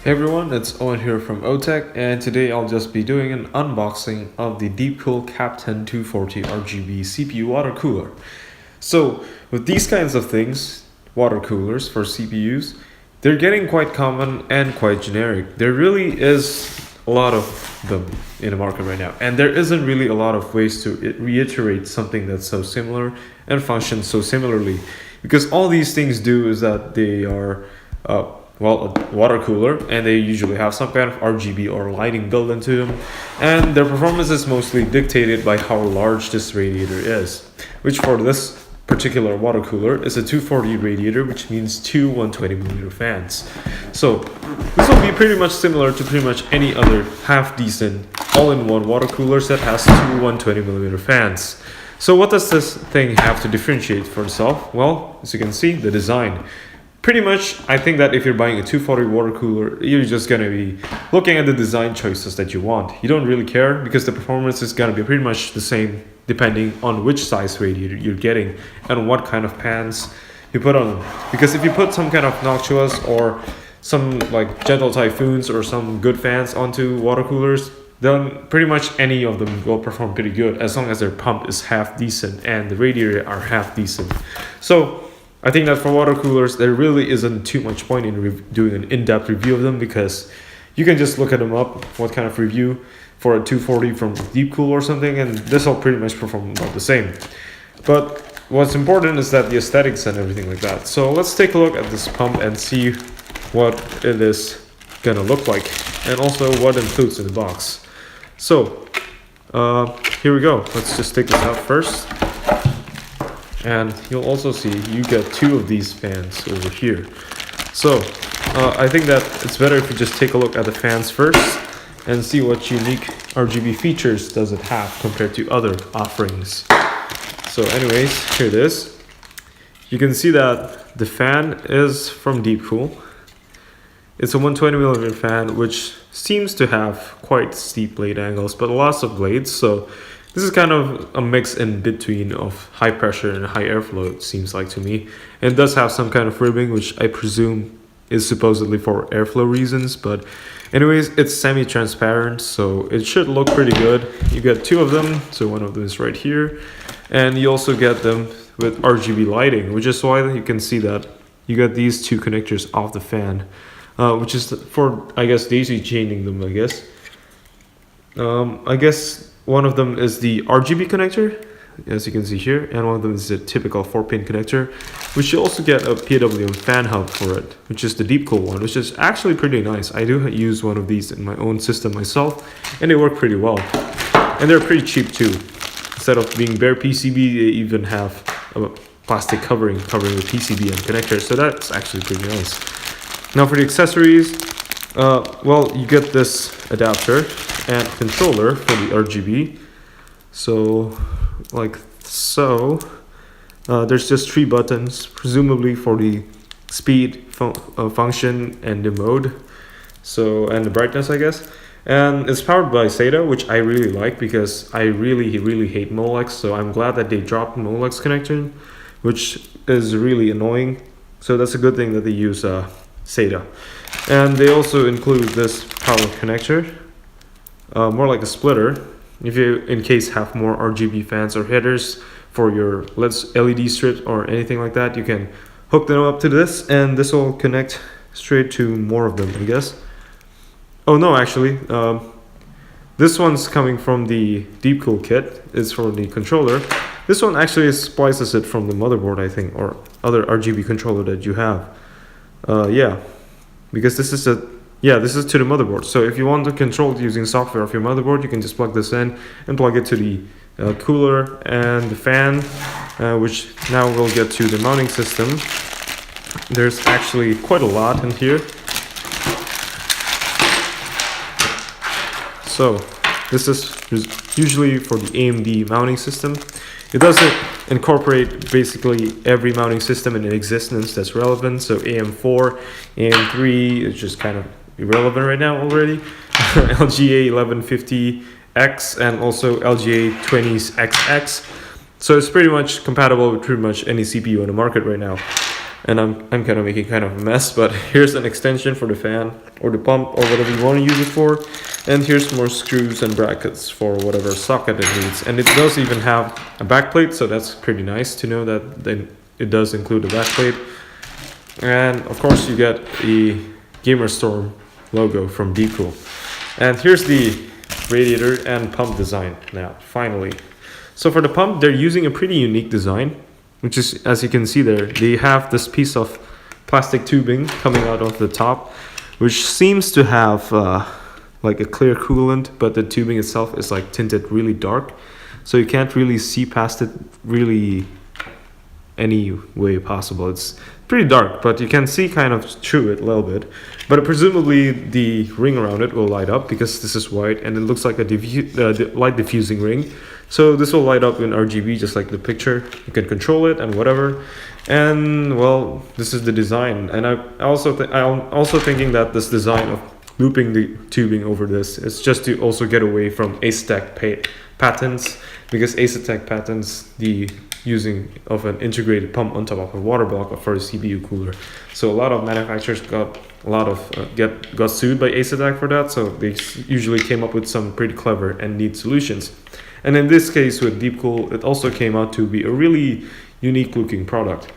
Hey everyone, it's Owen here from OTech, and today I'll just be doing an unboxing of the Deepcool Captain 240 RGB CPU water cooler. So with these kinds of things, water coolers for CPUs, they're getting quite common and quite generic. There really is a lot of them in the market right now, and there isn't really a lot of ways to reiterate something that's so similar and functions so similarly, because all these things do is that they are a water cooler, and they usually have some kind of RGB or lighting built into them, and their performance is mostly dictated by how large this radiator is, which for this particular water cooler is a 240 radiator, which means two 120mm fans. So this will be pretty much similar to pretty much any other half decent all-in-one water coolers that has two 120mm fans. So what does this thing have to differentiate for itself? Well, as you can see, the design. Pretty much, I think that if you're buying a 240 water cooler, you're just going to be looking at the design choices that you want. You don't really care because the performance is going to be pretty much the same depending on which size radiator you're getting and what kind of pans you put on them. Because if you put some kind of noctuas or some like gentle typhoons or some good fans onto water coolers, then pretty much any of them will perform pretty good as long as their pump is half decent and the radiator are half decent. So I think that for water coolers, there really isn't too much point in doing an in-depth review of them, because you can just look at them up, what kind of review for a 240 from Deepcool or something, and this will pretty much perform about the same. But what's important is that the aesthetics and everything like that. So let's take a look at this pump and see what it is gonna look like, and also what includes in the box. So here we go. Let's just take this out first. And you'll also see you get two of these fans over here. So I think that it's better if you just take a look at the fans first and see what unique RGB features does it have compared to other offerings. So anyways, here it is. You can see that the fan is from Deepcool. It's a 120mm fan, which seems to have quite steep blade angles, but lots of blades. So this is kind of a mix in between of high pressure and high airflow, it seems like to me. It does have some kind of ribbing, which I presume is supposedly for airflow reasons. But anyways, it's semi-transparent, so it should look pretty good. You get two of them, so one of them is right here. And you also get them with RGB lighting, which is why you can see that you get these two connectors off the fan, which is for, I guess, daisy chaining them, I guess. I guess one of them is the RGB connector, as you can see here, and one of them is a typical 4-pin connector, which you also get a PWM fan hub for it, which is the Deepcool one, which is actually pretty nice. I do use one of these in my own system myself, and they work pretty well. And they're pretty cheap too. Instead of being bare PCB, they even have a plastic covering the PCB and connector, so that's actually pretty nice. Now for the accessories, well, you get this adapter and controller for the RGB. So like so, there's just 3 buttons, presumably for the speed, function, and the mode, so, and the brightness, I guess. And it's powered by SATA, which I really like because I really hate Molex, so I'm glad that they dropped Molex connector, which is really annoying. So that's a good thing that they use SATA. And they also include this power connector, more like a splitter, if you in case have more RGB fans or headers for your LED strips or anything like that. You can hook them up to this, and this will connect straight to more of them, I guess. Oh no, actually, this one's coming from the Deepcool kit. It's for the controller. This one actually splices it from the motherboard, I think, or other RGB controller that you have. Yeah, because this is this is to the motherboard. So if you want to control it using software of your motherboard, you can just plug this in and plug it to the cooler and the fan, which now we'll get to the mounting system. There's actually quite a lot in here. So this is usually for the AMD mounting system. It doesn't incorporate basically every mounting system in existence that's relevant. So AM4, AM3 is just kind of irrelevant right now already. LGA 1150X and also LGA 20XX. So it's pretty much compatible with pretty much any CPU on the market right now. and I'm kind of making kind of a mess, but here's an extension for the fan or the pump or whatever you want to use it for, and here's more screws and brackets for whatever socket it needs. And it does even have a backplate, so that's pretty nice to know that then it does include a backplate. And of course you get the Gamerstorm logo from Deepcool. And here's the radiator and pump design now, finally. So for the pump, they're using a pretty unique design, which is, as you can see there, they have this piece of plastic tubing coming out of the top, which seems to have like a clear coolant, but the tubing itself is like tinted really dark, so you can't really see past it really any way possible. It's pretty dark, but you can see kind of through it a little bit. But presumably the ring around it will light up because this is white and it looks like a light diffusing ring. So this will light up in RGB just like the picture. You can control it and whatever. And well, this is the design. And I'm also thinking that this design of looping the tubing over this is just to also get away from Asetek patents, because Asetek patents the using of an integrated pump on top of a water block for a CPU cooler. So a lot of manufacturers got sued by Asetek for that, so they usually came up with some pretty clever and neat solutions. And in this case with Deepcool, it also came out to be a really unique looking product.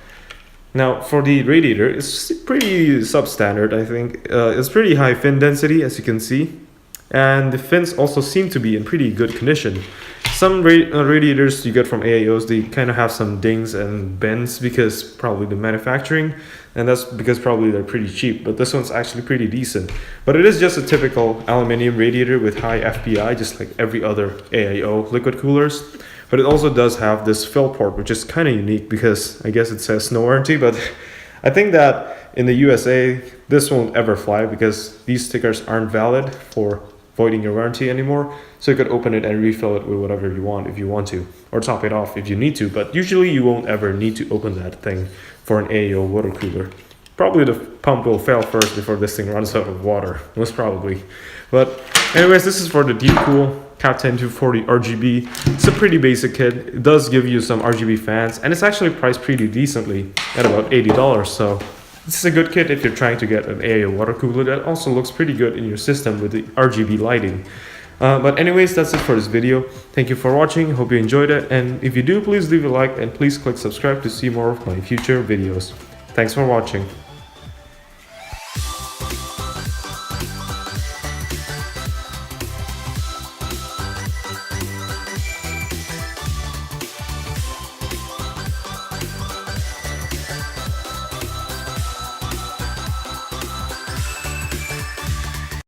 Now for the radiator, it's pretty substandard, I think. It's pretty high fin density, as you can see, and the fins also seem to be in pretty good condition. Some radiators you get from AIOs, they kind of have some dings and bends because probably the manufacturing, and that's because probably they're pretty cheap, but this one's actually pretty decent. But it is just a typical aluminum radiator with high FPI, just like every other AIO liquid coolers. But it also does have this fill port, which is kind of unique because I guess it says no warranty, but I think that in the USA this won't ever fly because these stickers aren't valid for voiding your warranty anymore. So you could open it and refill it with whatever you want if you want to, or top it off if you need to, but usually you won't ever need to open that thing for an AIO water cooler. Probably the pump will fail first before this thing runs out of water, most probably. But anyways, this is for the Deepcool Captain 240 RGB. It's a pretty basic kit. It does give you some RGB fans, and it's actually priced pretty decently at about $80, so this is a good kit if you're trying to get an AIO water cooler that also looks pretty good in your system with the RGB lighting. But anyways, that's it for this video. Thank you for watching. Hope you enjoyed it, and if you do, please leave a like and please click subscribe to see more of my future videos. Thanks for watching.